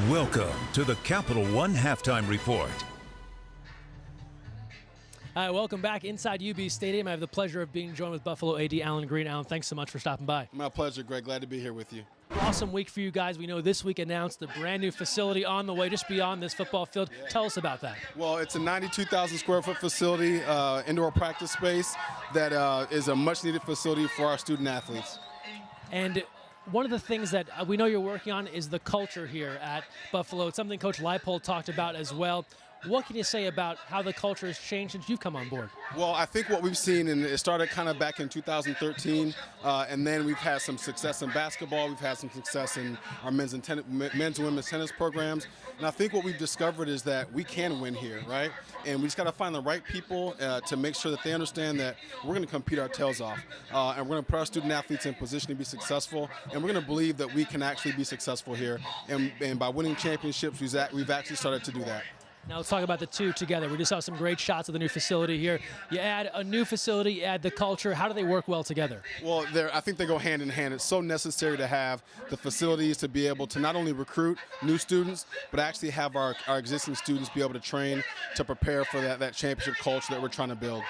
Welcome to the Capital One Halftime Report. Hi, welcome back inside UB Stadium. I have the pleasure of being joined with Buffalo AD Alan Greene. Alan, thanks so much for stopping by. My pleasure, Greg. Glad to be here with you. Awesome week for you guys. We know this week announced a brand new facility on the way just beyond this football field. Tell us about that. Well, it's a 92,000 square foot facility, indoor practice space that is a much needed facility for our student athletes. And one of the things that we know you're working on is the culture here at Buffalo. It's something Coach Leipold talked about as well. What can you say about how the culture has changed since you've come on board? Well, I think what we've seen, and it started kind of back in 2013, and then we've had some success in basketball. We've had some success in our men's and women's tennis programs. And I think what we've discovered is that we can win here, right? And we just got to find the right people to make sure that they understand that we're going to compete our tails off. And we're going to put our student athletes in position to be successful. And we're going to believe that we can actually be successful here. And by winning championships, we've actually started to do that. Now let's talk about the two together. We just saw some great shots of the new facility here. You add a new facility, you add the culture. How do they work well together? Well, I think they go hand in hand. It's so necessary to have the facilities to be able to not only recruit new students, but actually have our existing students be able to train to prepare for that championship culture that we're trying to build.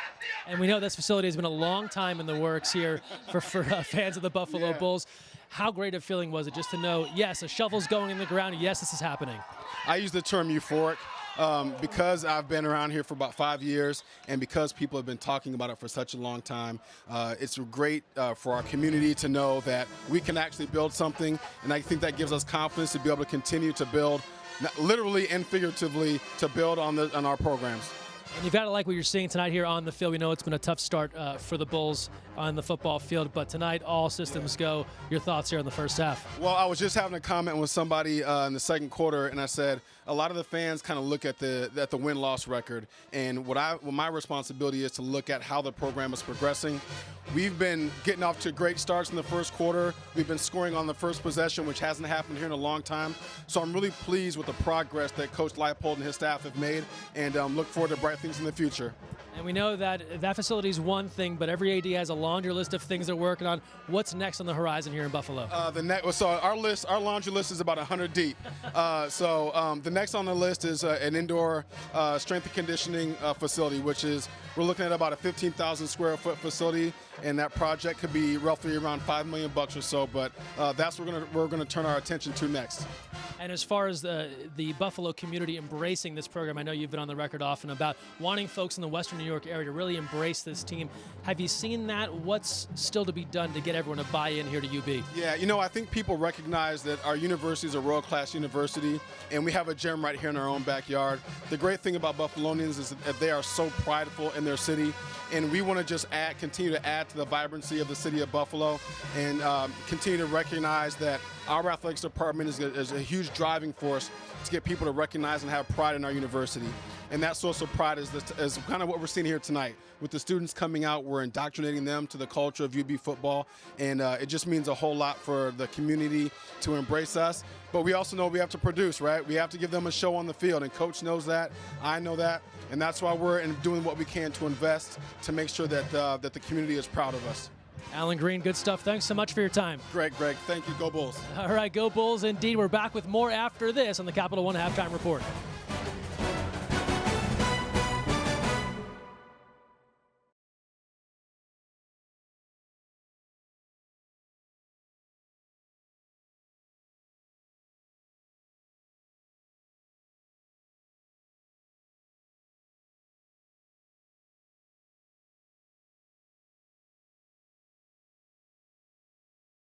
And we know this facility has been a long time in the works here for fans of the Buffalo Bulls. How great a feeling was it just to know, yes, a shovel's going in the ground, yes, this is happening? I use the term euphoric. Because I've been around here for about 5 years and because people have been talking about it for such a long time, it's great for our community to know that we can actually build something, and I think that gives us confidence to be able to continue to build, literally and figuratively, to build on our programs. And you've got to like what you're seeing tonight here on the field. We know it's been a tough start for the Bulls on the football field, but tonight all systems go. Your thoughts here in the first half? Well, I was just having a comment with somebody in the second quarter, and I said a lot of the fans kind of look at the win-loss record, and what my responsibility is to look at how the program is progressing. We've been getting off to great starts in the first quarter. We've been scoring on the first possession, which hasn't happened here in a long time. So I'm really pleased with the progress that Coach Leipold and his staff have made, and look forward to bright things in the future. And we know that facility is one thing, but every AD has a laundry list of things they're working on. What's next on the horizon here in Buffalo? So our laundry list is about 100 deep. The next on the list is an indoor strength and conditioning facility, which is we're looking at about a 15,000 square foot facility, and that project could be roughly around $5 million or so. But that's what we're going to turn our attention to next. And as far as the Buffalo community embracing this program, I know you've been on the record often about wanting folks in the Western New York area to really embrace this team. Have you seen that? What's still to be done to get everyone to buy in here to UB? Yeah, I think people recognize that our university is a world-class university, and we have a gem right here in our own backyard. The great thing about Buffalonians is that they are so prideful in their city, and we want to just continue to add to the vibrancy of the city of Buffalo and continue to recognize that our athletics department is a huge driving force to get people to recognize and have pride in our university. And that source of pride is kind of what we're seeing here tonight. With the students coming out, we're indoctrinating them to the culture of UB football, and it just means a whole lot for the community to embrace us. But we also know we have to produce, right? We have to give them a show on the field, and Coach knows that, I know that, and that's why we're doing what we can to invest to make sure that the community is proud of us. Alan Greene, good stuff. Thanks so much for your time. Greg, thank you. Go Bulls. All right, go Bulls indeed. We're back with more after this on the Capital One Halftime Report.